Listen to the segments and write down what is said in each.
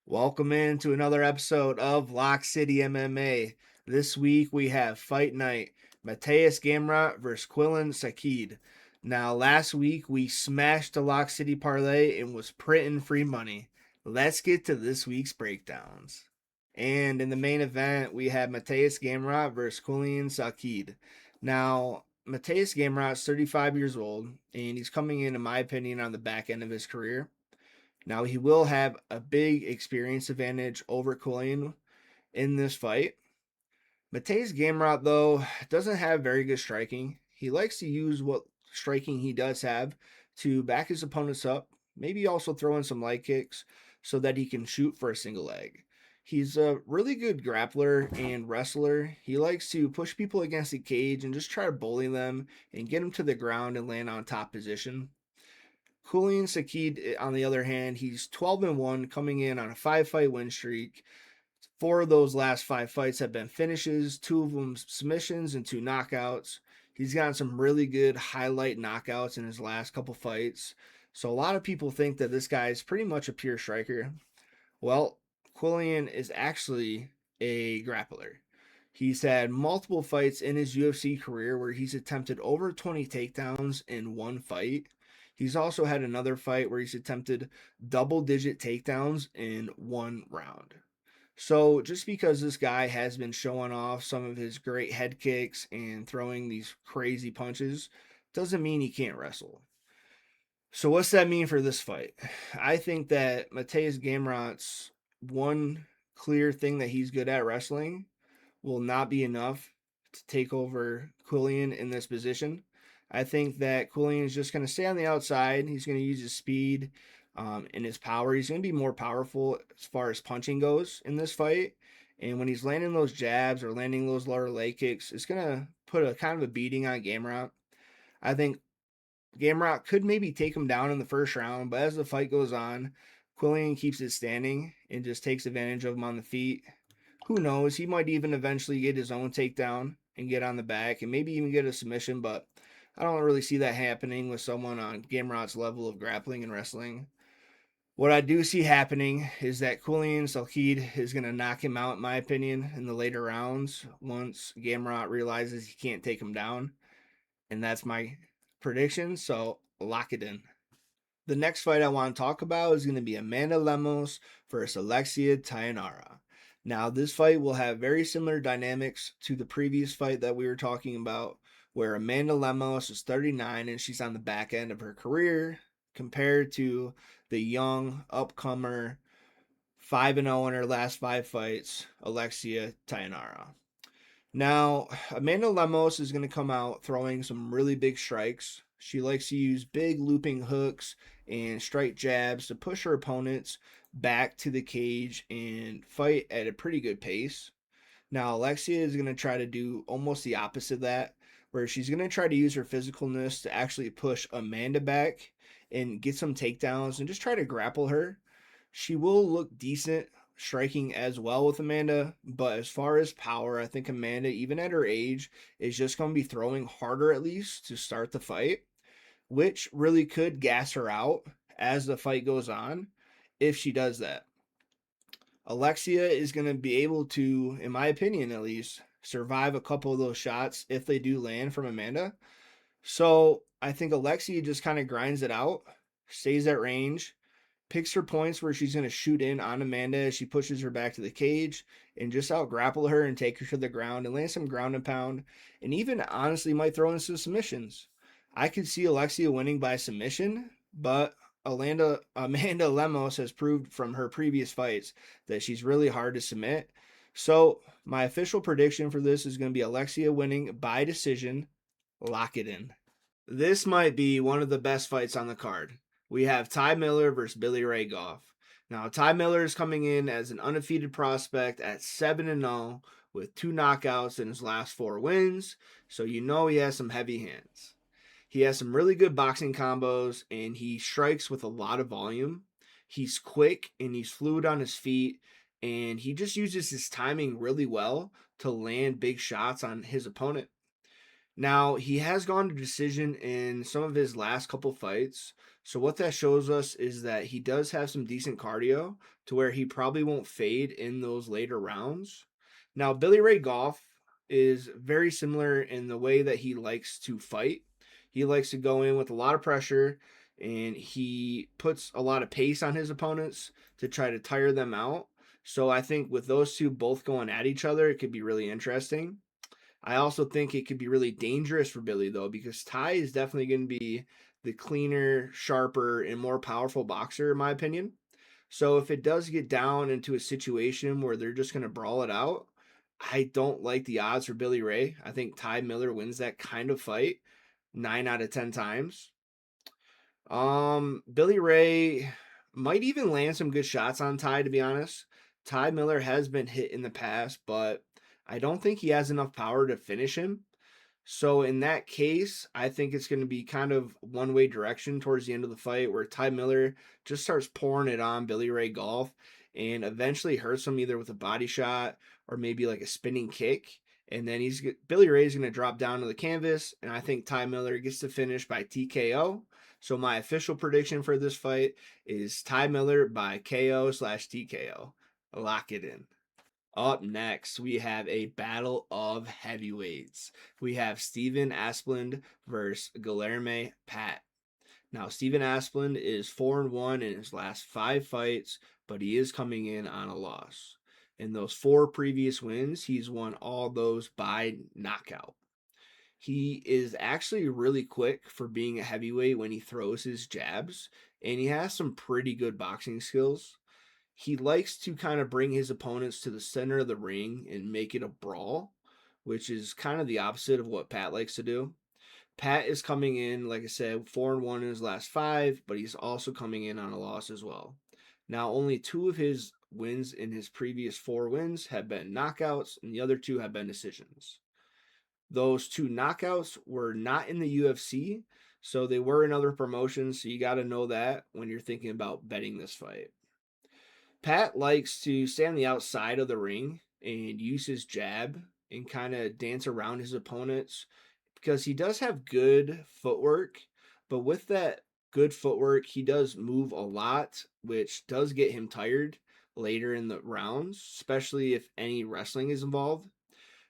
Welcome into another episode of Lock City MMA. This week we have Fight Night, Mateus Gamrot versus Quillen Sakid. Now, last week we smashed the Lock City parlay and was printing free money. Let's get to this week's breakdowns. And in the main event, we have Mateus Gamrot versus Quillen Sakid. Now, Mateus Gamrot is 35 years old, and he's coming in my opinion, on the back end of his career. Now he will have a big experience advantage over Quillian in this fight. Mateus Gamrot, though, doesn't have very good striking. He likes to use what striking he does have to back his opponents up, maybe also throw in some light kicks so that he can shoot for a single leg. He's a really good grappler and wrestler. He likes to push people against the cage and just try to bully them and get them to the ground and land on top position. Kulian Sakid, on the other hand, he's 12-1, coming in on a 5-fight win streak. Four of those last 5 fights have been finishes, two of them submissions, and two knockouts. He's gotten some really good highlight knockouts in his last couple fights. So a lot of people think that this guy is pretty much a pure striker. Well, Quillian is actually a grappler. He's had multiple fights in his UFC career where he's attempted over 20 takedowns in one fight. He's also had another fight where he's attempted double digit takedowns in one round. So, just because this guy has been showing off some of his great head kicks and throwing these crazy punches doesn't mean he can't wrestle. So what's that mean for this fight? I think that Mateus Gamrot's one clear thing that he's good at, wrestling, will not be enough to take over Quillian in this position. I think that Quillian is just going to stay on the outside. He's going to use his speed and his power. He's going to be more powerful as far as punching goes in this fight. And when he's landing those jabs or landing those lower leg kicks, it's going to put a kind of a beating on Gamrot. I think Gamrot could maybe take him down in the first round, but as the fight goes on, Quillian keeps it standing and just takes advantage of him on the feet. Who knows? He might even eventually get his own takedown and get on the back and maybe even get a submission, but I don't really see that happening with someone on Gamrot's level of grappling and wrestling. What I do see happening is that Quillian Salkilld is going to knock him out, in my opinion, in the later rounds once Gamrot realizes he can't take him down. And that's my prediction, so lock it in. The next fight I want to talk about is going to be Amanda Lemos versus Alexia Tayanara. Now, this fight will have very similar dynamics to the previous fight that we were talking about, where Amanda Lemos is 39 and she's on the back end of her career compared to the young, upcomer, 5-0 in her last 5 fights, Alexia Tayanara. Now, Amanda Lemos is going to come out throwing some really big strikes. She likes to use big looping hooks and straight jabs to push her opponents back to the cage and fight at a pretty good pace. Now, Alexia is going to try to do almost the opposite of that, where she's going to try to use her physicalness to actually push Amanda back and get some takedowns and just try to grapple her. She will look decent striking as well with Amanda, but as far as power, I think Amanda, even at her age, is just going to be throwing harder at least to start the fight, which really could gas her out as the fight goes on if she does that. Alexia is going to be able to, in my opinion at least, survive a couple of those shots if they do land from Amanda. So I think Alexia just kind of grinds it out, stays at range, picks her points where she's going to shoot in on Amanda as she pushes her back to the cage and just out grapple her and take her to the ground and land some ground and pound, and even honestly might throw in some submissions. I could see Alexia winning by submission, but Amanda Lemos has proved from her previous fights that she's really hard to submit. So my official prediction for this is going to be Alexia winning by decision. Lock it in. This might be one of the best fights on the card. We have Ty Miller versus Billy Ray Goff. Now, Ty Miller is coming in as an undefeated prospect at 7-0 with 2 knockouts in his last 4 wins, so you know he has some heavy hands. He has some really good boxing combos and he strikes with a lot of volume. He's quick and he's fluid on his feet, and he just uses his timing really well to land big shots on his opponent. Now, he has gone to decision in some of his last couple fights. So, what that shows us is that he does have some decent cardio to where he probably won't fade in those later rounds. Now, Billy Ray Goff is very similar in the way that he likes to fight. He likes to go in with a lot of pressure and he puts a lot of pace on his opponents to try to tire them out. So, I think with those two both going at each other, it could be really interesting. I also think it could be really dangerous for Billy though, because Ty is definitely going to be the cleaner, sharper, and more powerful boxer, in my opinion. So if it does get down into a situation where they're just going to brawl it out, I don't like the odds for Billy Ray. I think Ty Miller wins that kind of fight 9 out of 10 times. Billy Ray might even land some good shots on Ty, to be honest. Ty Miller has been hit in the past, but I don't think he has enough power to finish him. So in that case, I think it's going to be kind of one-way direction towards the end of the fight where Ty Miller just starts pouring it on Billy Ray Golf and eventually hurts him either with a body shot or maybe like a spinning kick. And then Billy Ray's going to drop down to the canvas, and I think Ty Miller gets to finish by TKO. So my official prediction for this fight is Ty Miller by KO/TKO. Lock it in. Up next, we have a battle of heavyweights. We have Steven Asplund versus Guilherme Pat. Now, Steven Asplund is 4-1 in his last 5 fights, but he is coming in on a loss. In those 4 previous wins, he's won all those by knockout. He is actually really quick for being a heavyweight when he throws his jabs, and he has some pretty good boxing skills. He likes to kind of bring his opponents to the center of the ring and make it a brawl, which is kind of the opposite of what Pat likes to do. Pat is coming in, like I said, 4-1 in his last 5, but he's also coming in on a loss as well. Now, only 2 of his wins in his previous 4 wins have been knockouts, and the other 2 have been decisions. Those 2 knockouts were not in the UFC, so they were in other promotions, so you got to know that when you're thinking about betting this fight. Pat likes to stay on the outside of the ring and use his jab and kind of dance around his opponents because he does have good footwork, but with that good footwork, he does move a lot, which does get him tired later in the rounds, especially if any wrestling is involved.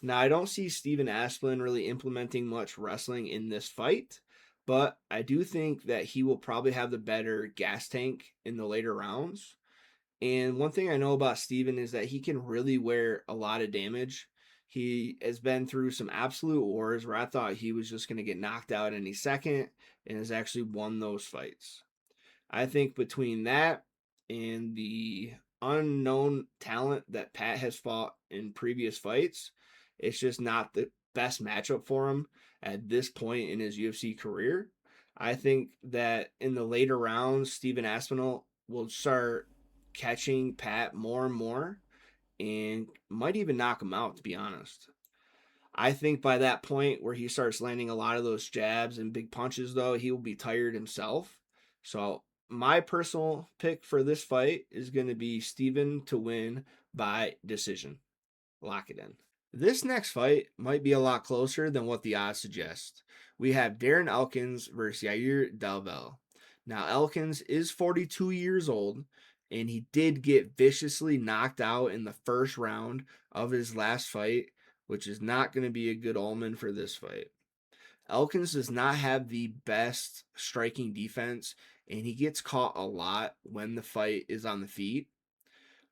Now, I don't see Steven Asplund really implementing much wrestling in this fight, but I do think that he will probably have the better gas tank in the later rounds. And one thing I know about Steven is that he can really wear a lot of damage. He has been through some absolute wars where I thought he was just going to get knocked out any second and has actually won those fights. I think between that and the unknown talent that Pat has fought in previous fights, it's just not the best matchup for him at this point in his UFC career. I think that in the later rounds, Steven Aspinall will start catching Pat more and more and might even knock him out, to be honest. I think by that point where he starts landing a lot of those jabs and big punches, though, he will be tired himself. So my personal pick for this fight is going to be Steven to win by decision. Lock it in. This next fight might be a lot closer than what the odds suggest. We have Darren Elkins versus Yair Dalvel. Now, Elkins is 42 years old, and he did get viciously knocked out in the first round of his last fight, which is not going to be a good omen for this fight. Elkins does not have the best striking defense, and he gets caught a lot when the fight is on the feet.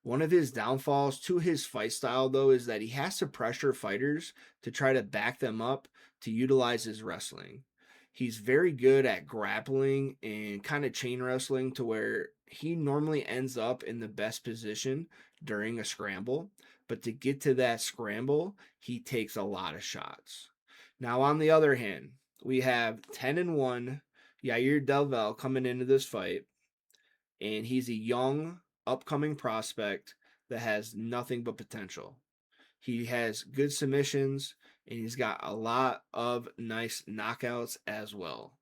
One of his downfalls to his fight style, though, is that he has to pressure fighters to try to back them up to utilize his wrestling. He's very good at grappling and kind of chain wrestling to where he normally ends up in the best position during a scramble. But to get to that scramble, he takes a lot of shots. Now, on the other hand, we have 10-1 Yair Delvel coming into this fight, and he's a young, upcoming prospect that has nothing but potential. He has good submissions, and he's got a lot of nice knockouts as well.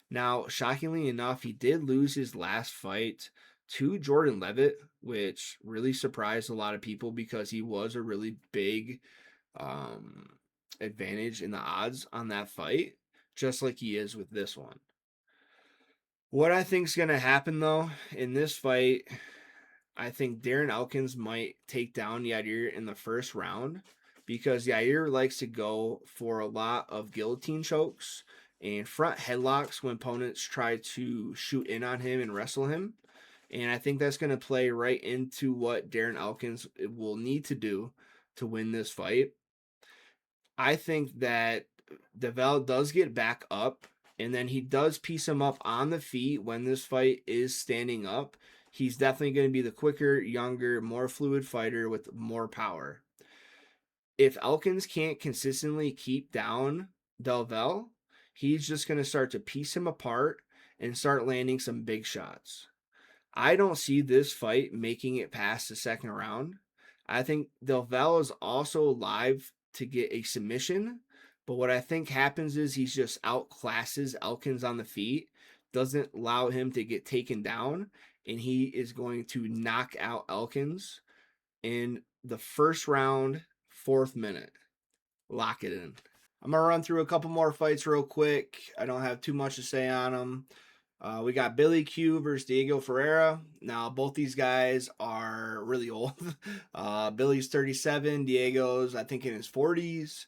Now, shockingly enough, he did lose his last fight to Jordan Levitt, which really surprised a lot of people because he was a really big um, advantage in the odds on that fight, just like he is with this one. What I think is going to happen though in this fight, I think Darren Elkins might take down Yair in the first round because Yair likes to go for a lot of guillotine chokes and front headlocks when opponents try to shoot in on him and wrestle him. And I think that's going to play right into what Darren Elkins will need to do to win this fight. I think that Devel does get back up, and then he does piece him up on the feet when this fight is standing up. He's definitely going to be the quicker, younger, more fluid fighter with more power. If Elkins can't consistently keep down Devel, he's just going to start to piece him apart and start landing some big shots. I don't see this fight making it past the second round. I think Delvel is also live to get a submission, but what I think happens is he just outclasses Elkins on the feet, doesn't allow him to get taken down, and he is going to knock out Elkins in the first round, 4th minute. Lock it in. I'm going to run through a couple more fights real quick. I don't have too much to say on them. We got Billy Q versus Diego Ferreira. Now, both these guys are really old. Billy's 37. Diego's, I think, in his 40s.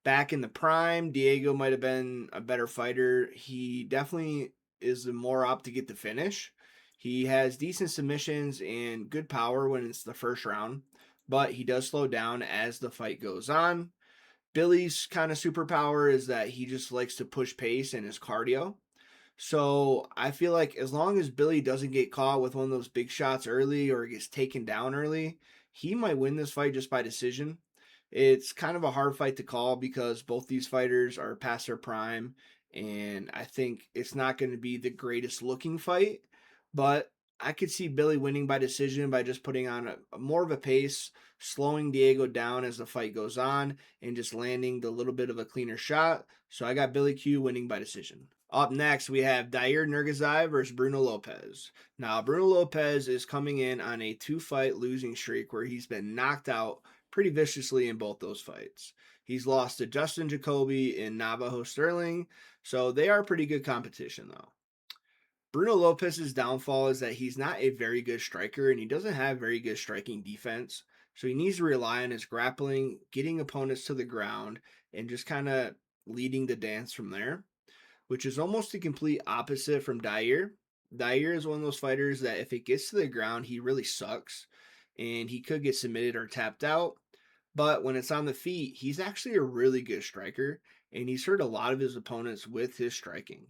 Back in the prime, Diego might have been a better fighter. He definitely is more up to get the finish. He has decent submissions and good power when it's the first round, but he does slow down as the fight goes on. Billy's kind of superpower is that he just likes to push pace and his cardio. So I feel like as long as Billy doesn't get caught with one of those big shots early or gets taken down early, he might win this fight just by decision. It's kind of a hard fight to call because both these fighters are past their prime, and I think it's not going to be the greatest looking fight, but I could see Billy winning by decision by just putting on a more of a pace, slowing Diego down as the fight goes on, and just landing the little bit of a cleaner shot. So I got Billy Q winning by decision. Up next, we have Dair Nurgazai versus Bruno Lopez. Now, Bruno Lopez is coming in on a 2-fight losing streak where he's been knocked out pretty viciously in both those fights. He's lost to Justin Jacoby and Navajo Sterling, so they are pretty good competition, though. Bruno Lopez's downfall is that he's not a very good striker and he doesn't have very good striking defense. So he needs to rely on his grappling, getting opponents to the ground, and just kind of leading the dance from there, which is almost the complete opposite from Dair. Dair is one of those fighters that if it gets to the ground, he really sucks and he could get submitted or tapped out. But when it's on the feet, he's actually a really good striker and he's hurt a lot of his opponents with his striking.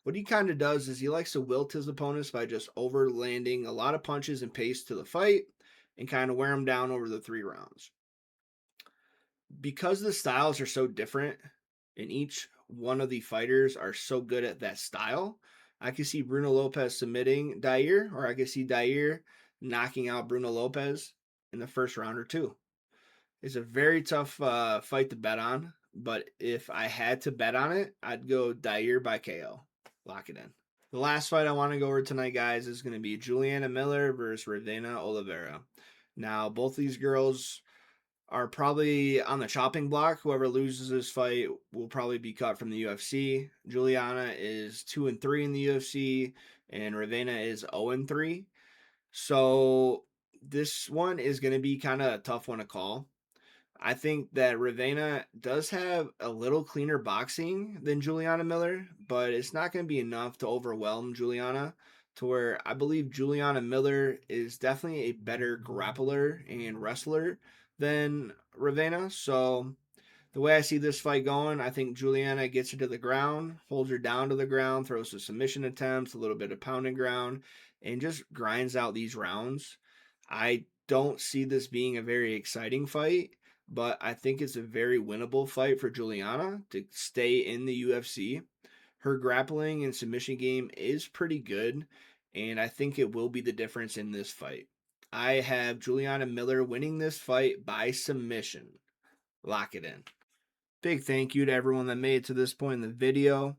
What he kind of does is he likes to wilt his opponents by just overlanding a lot of punches and pace to the fight and kind of wear them down over the 3 rounds. Because the styles are so different and each one of the fighters are so good at that style, I can see Bruno Lopez submitting Dair, or I can see Dair knocking out Bruno Lopez in the first round or 2. It's a very tough fight to bet on, but if I had to bet on it, I'd go Dair by KO. Lock it in. The last fight I want to go over tonight, guys, is going to be Juliana Miller versus Ravena Oliveira. Now, both these girls are probably on the chopping block. Whoever loses this fight will probably be cut from the UFC. Juliana is 2-3 in the UFC, and Ravena is 0-3. So this one is going to be kind of a tough one to call. I think that Ravena does have a little cleaner boxing than Juliana Miller, but it's not going to be enough to overwhelm Juliana to where I believe Juliana Miller is definitely a better grappler and wrestler than Ravena. So the way I see this fight going, I think Juliana gets her to the ground, holds her down to the ground, throws some submission attempts, a little bit of pounding ground, and just grinds out these rounds. I don't see this being a very exciting fight, but I think it's a very winnable fight for Juliana to stay in the UFC. Her grappling and submission game is pretty good, and I think it will be the difference in this fight. I have Juliana Miller winning this fight by submission. Lock it in. Big thank you to everyone that made it to this point in the video.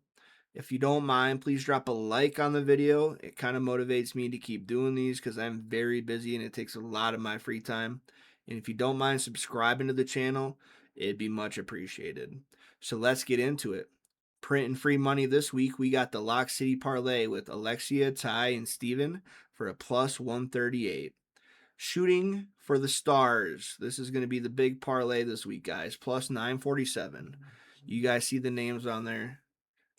If you don't mind, please drop a like on the video. It kind of motivates me to keep doing these because I'm very busy and it takes a lot of my free time. And if you don't mind subscribing to the channel, it'd be much appreciated. So let's get into it. Printing free money this week, we got the Lock City Parlay with Alexia, Ty, and Steven for a plus 138. Shooting for the stars. This is going to be the big parlay this week, guys. Plus 947. You guys see the names on there.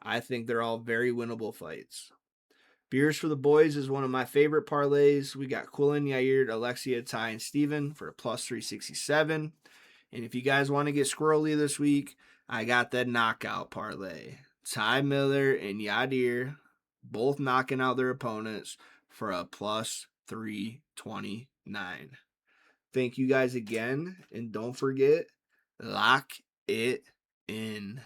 I think they're all very winnable fights. Beers for the boys is one of my favorite parlays. We got Quillen, Yair, Alexia, Ty, and Steven for a plus 367. And if you guys want to get squirrely this week, I got that knockout parlay. Ty Miller and Yadir both knocking out their opponents for a plus 329. Thank you guys again. And don't forget, lock it in.